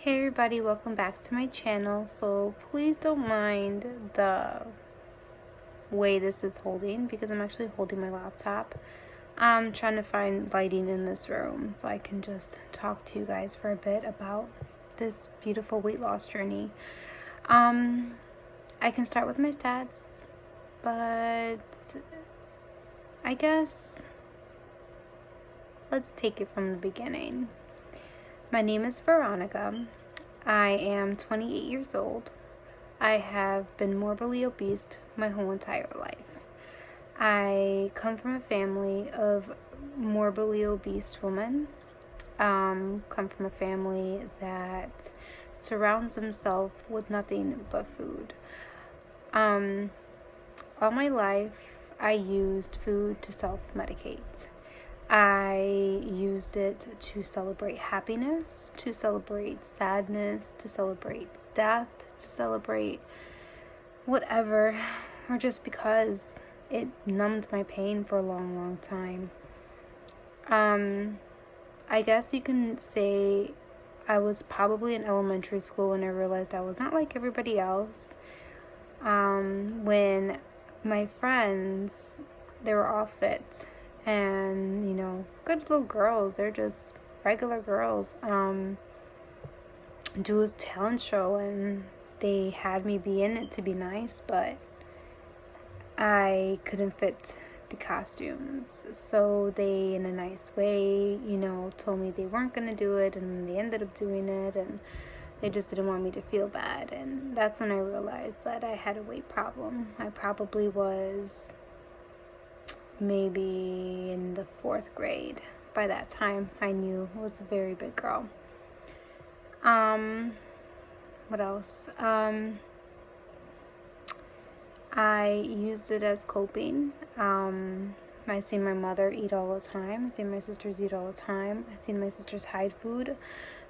Hey everybody, welcome back to my channel. So please don't mind the way this is holding because I'm actually holding my laptop. I'm trying to find lighting in this room so I can just talk to you guys for a bit about this beautiful weight loss journey. I can start with my stats, but I guess let's take it from the beginning. My name is Veronica. I am 28 years old. I have been morbidly obese my whole entire life. I come from a family of morbidly obese women. Come from a family that surrounds themselves with nothing but food. All my life, I used food to self-medicate. I used it to celebrate happiness, to celebrate sadness, to celebrate death, to celebrate whatever, or just because it numbed my pain for a long, long time. I guess you can say I was probably in elementary school when I realized I was not like everybody else. When my friends, they were all fit. And, good little girls, they're just regular girls, do a talent show, and they had me be in it to be nice, but I couldn't fit the costumes, so they, in a nice way, told me they weren't gonna do it, and they ended up doing it, and they just didn't want me to feel bad. And that's when I realized that I had a weight problem. I probably was maybe in the 4th grade. By that time, I knew I was a very big girl. What else? I used it as coping. I seen my mother eat all the time. I seen my sisters eat all the time. I seen my sisters hide food.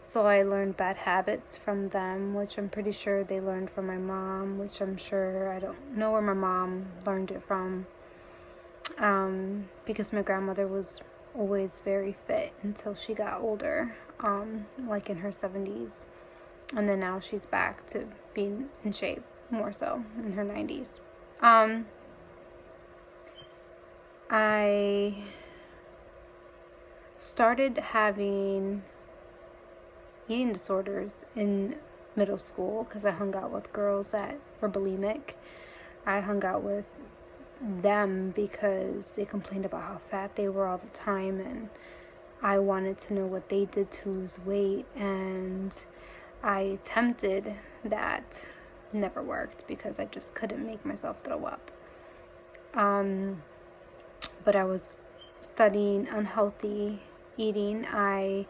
So I learned bad habits from them, which I'm pretty sure they learned from my mom, which I'm sure, I don't know where my mom learned it from. Because my grandmother was always very fit until she got older, like in her 70s, and then now she's back to being in shape, more so in her 90s. I started having eating disorders in middle school because I hung out with girls that were bulimic. I hung out with them because they complained about how fat they were all the time, and I wanted to know what they did to lose weight, and I attempted that. Never worked because I just couldn't make myself throw up. But I was studying unhealthy eating. I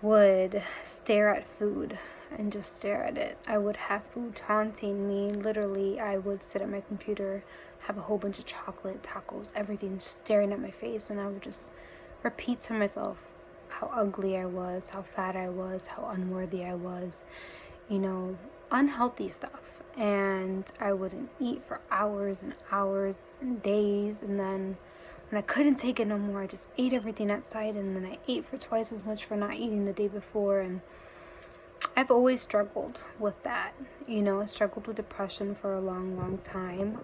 would stare at food and just stare at it. I would have food taunting me. Literally, I would sit at my computer, have a whole bunch of chocolate, tacos, everything staring at my face, and I would just repeat to myself how ugly I was, how fat I was, how unworthy I was, unhealthy stuff. And I wouldn't eat for hours and hours and days, and then when I couldn't take it no more, I just ate everything outside, and then I ate for twice as much for not eating the day before. And I've always struggled with that. I struggled with depression for a long, long time,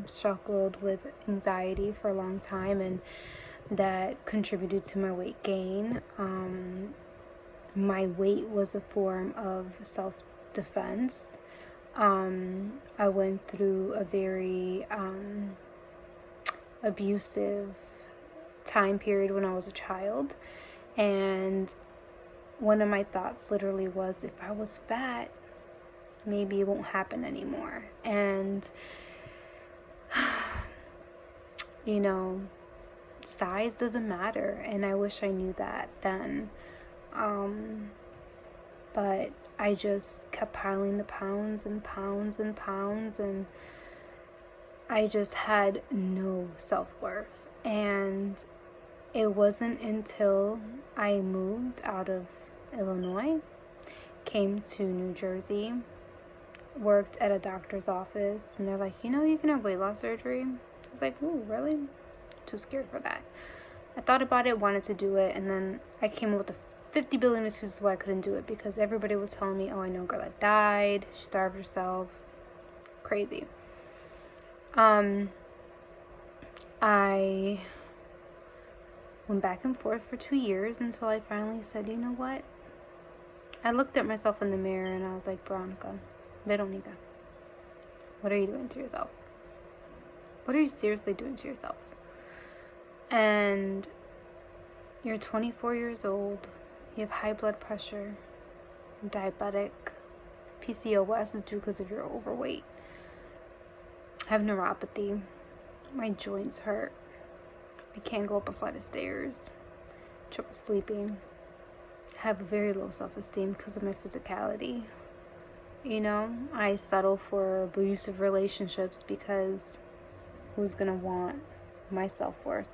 struggled with anxiety for a long time, and that contributed to my weight gain. My weight was a form of self-defense. I went through a very abusive time period when I was a child, and one of my thoughts literally was, if I was fat, maybe it won't happen anymore. And size doesn't matter, and I wish I knew that then. But I just kept piling the pounds and pounds and pounds, and I just had no self-worth. And it wasn't until I moved out of Illinois, came to New Jersey, worked at a doctor's office, and they're like, you can have weight loss surgery. I was like, oh, really? Too scared for that. I thought about it, wanted to do it, and then I came up with a 50 billion excuses why I couldn't do it, because everybody was telling me, oh, I know a girl that died, she starved herself. Crazy. I went back and forth for 2 years until I finally said, you know what? I looked at myself in the mirror and I was like, Veronica, Veronica, what are you doing to yourself? What are you seriously doing to yourself? And you're 24 years old, you have high blood pressure, you're diabetic, PCOS is due because of your overweight, I have neuropathy, my joints hurt, I can't go up a flight of stairs, trouble sleeping, I have very low self-esteem because of my physicality. You know, I settle for abusive relationships because who's gonna want my self-worth,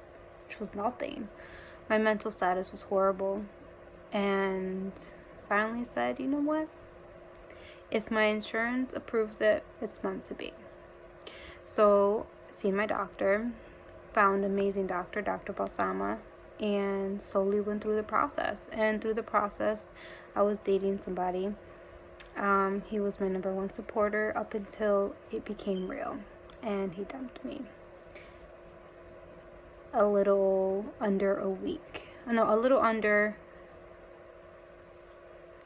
which was nothing. My mental status was horrible, and finally said, you know what? If my insurance approves it, it's meant to be. So, seen my doctor, found an amazing doctor, Dr. Balsama, and slowly went through the process. And through the process, I was dating somebody. He was my number one supporter up until it became real, and he dumped me. A little under a week. No, a little under.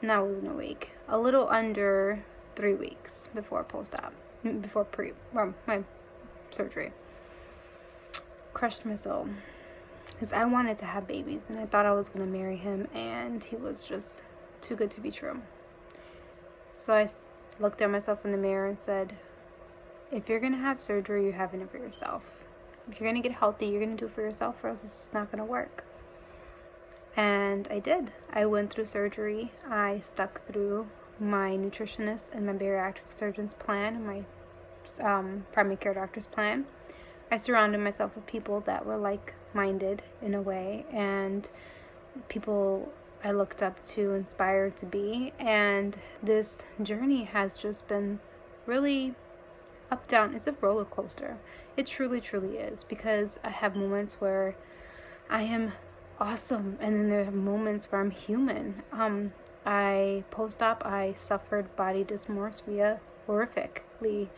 No, it wasn't a week. A little under 3 weeks before post-op, before my surgery. Crushed my soul, because I wanted to have babies and I thought I was going to marry him, and he was just too good to be true. So I looked at myself in the mirror and said, if you're going to have surgery, you're having it for yourself. If you're going to get healthy, you're going to do it for yourself, or else it's just not going to work. And I did. I went through surgery. I stuck through my nutritionist and my bariatric surgeon's plan and my primary care doctor's plan. I surrounded myself with people that were like-minded in a way, and people I looked up to, inspired to be. And this journey has just been really up, down. It's a roller coaster. It truly, truly is, because I have moments where I am awesome, and then there are moments where I'm human. Post-op, I suffered body dysmorphia horrifically.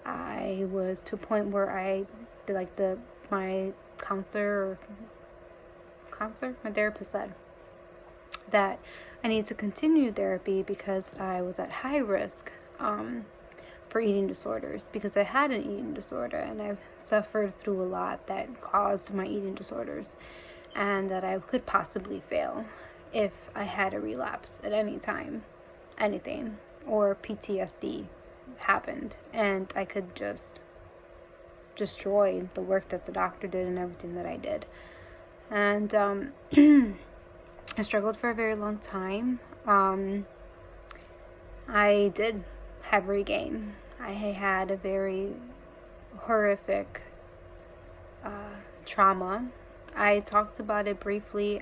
I was to a point where I did my therapist said that I need to continue therapy because I was at high risk for eating disorders, because I had an eating disorder and I've suffered through a lot that caused my eating disorders, and that I could possibly fail if I had a relapse at any time, anything, or PTSD happened, and I could just destroy the work that the doctor did and everything that I did. And I struggled for a very long time. I did have regain. I had a very horrific trauma. I talked about it briefly.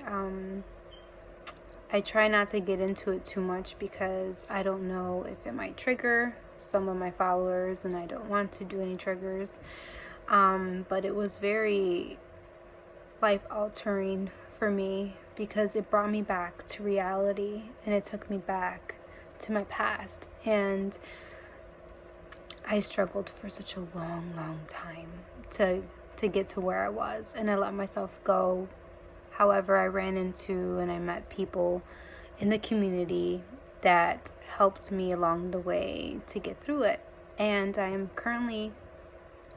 I try not to get into it too much because I don't know if it might trigger some of my followers, and I don't want to do any triggers. But it was very life-altering for me because it brought me back to reality, and it took me back to my past. And I struggled for such a long time to get to where I was, and I let myself go. However, I ran into and I met people in the community that helped me along the way to get through it. And I am currently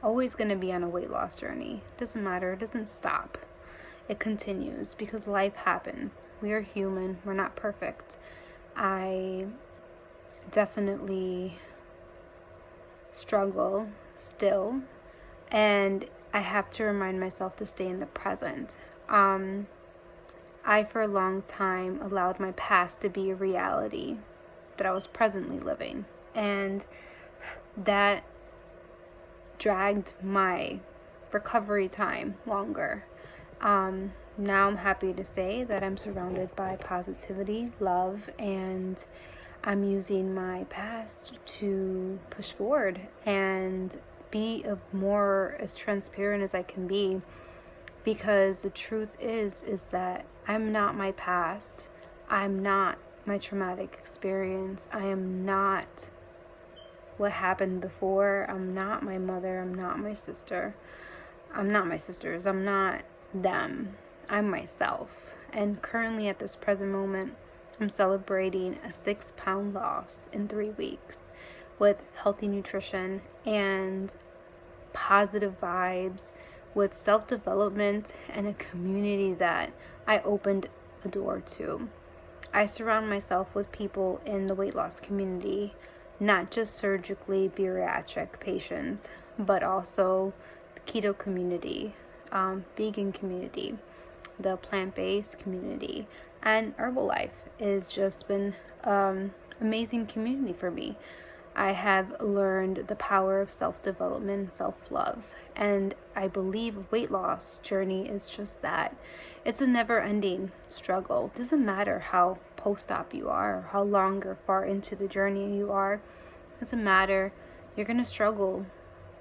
always going to be on a weight loss journey. Doesn't matter. It doesn't stop. It continues because life happens. We are human. We're not perfect. I definitely struggle still, and I have to remind myself to stay in the present. I, for a long time, allowed my past to be a reality that I was presently living, and that dragged my recovery time longer. Now I'm happy to say that I'm surrounded by positivity, love, and I'm using my past to push forward and be more as transparent as I can be, because the truth is that I'm not my past. I'm not my traumatic experience. I am not what happened before. I'm not my mother. I'm not my sister. I'm not my sisters. I'm not them. I'm myself. And currently at this present moment, I'm celebrating a 6-pound loss in 3 weeks with healthy nutrition and positive vibes, with self-development and a community that I opened a door to. I surround myself with people in the weight loss community, not just surgically bariatric patients, but also the keto community, vegan community, the plant-based community, and Herbalife has just been amazing community for me. I have learned the power of self-development and self-love, and I believe weight loss journey is just that. It's a never-ending struggle. It doesn't matter how post-op you are, or how long or far into the journey you are. It doesn't matter. You're going to struggle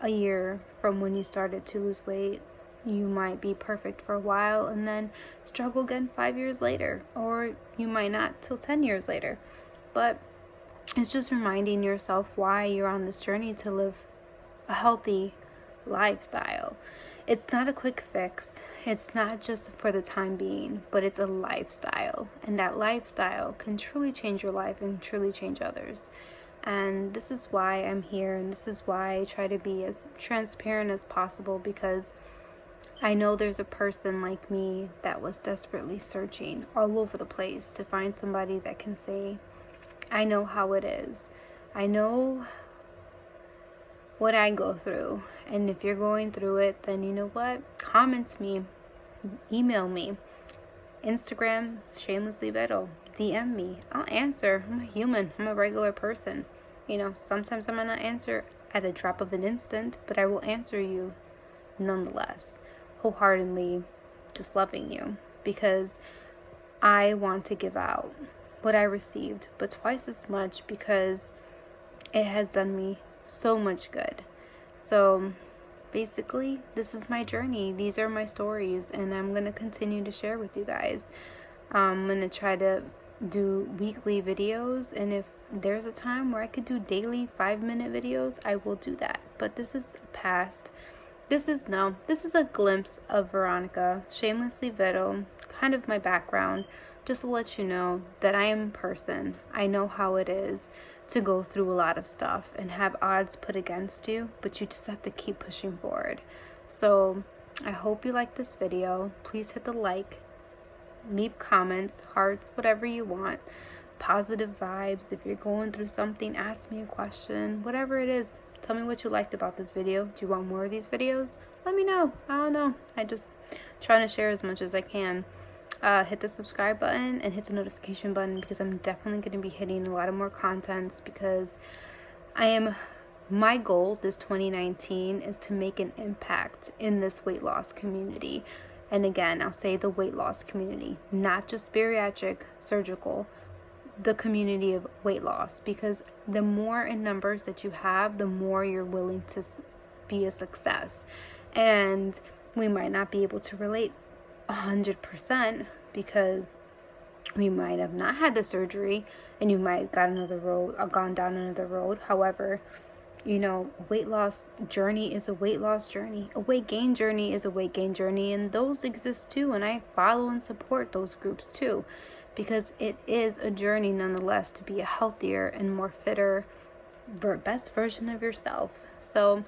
a year from when you started to lose weight. You might be perfect for a while and then struggle again 5 years later, or you might not till 10 years later. But it's just reminding yourself why you're on this journey to live a healthy lifestyle. It's not a quick fix. It's not just for the time being, but it's a lifestyle. And that lifestyle can truly change your life and truly change others. And this is why I'm here, and this is why I try to be as transparent as possible, because I know there's a person like me that was desperately searching all over the place to find somebody that can say, I know how it is. I know what I go through. And if you're going through it, then you know what? Comment me, email me, Instagram, Shamelesslyvero, DM me. I'll answer. I'm a human. I'm a regular person. You know, sometimes I might not answer at a drop of an instant, but I will answer you nonetheless, wholeheartedly, just loving you, because I want to give out what I received, but twice as much, because it has done me so much good. So basically, this is my journey. These are my stories, and I'm going to continue to share with you guys. I'm going to try to do weekly videos, and if there's a time where I could do daily 5-minute videos, I will do that. But this is past. This is a glimpse of Veronica, Shamelesslyvero, kind of my background, just to let you know that I am a person. I know how it is to go through a lot of stuff and have odds put against you, but you just have to keep pushing forward. So I hope you like this video. Please hit the like, leave comments, hearts, whatever you want, positive vibes. If you're going through something, ask me a question, whatever it is. Tell me what you liked about this video. Do you want more of these videos? Let me know. I don't know. I just trying to share as much as I can. Hit the subscribe button and hit the notification button, because I'm definitely going to be hitting a lot of more contents, because my goal this 2019 is to make an impact in this weight loss community. And again, I'll say the weight loss community, not just bariatric, surgical, the community of weight loss, because the more in numbers that you have, the more you're willing to be a success. And we might not be able to relate 100%, because we might have not had the surgery and you might have gone down another road. However, you know, weight loss journey is a weight loss journey. A weight gain journey is a weight gain journey, and those exist too, and I follow and support those groups too, because it is a journey nonetheless to be a healthier and more fitter, best version of yourself. So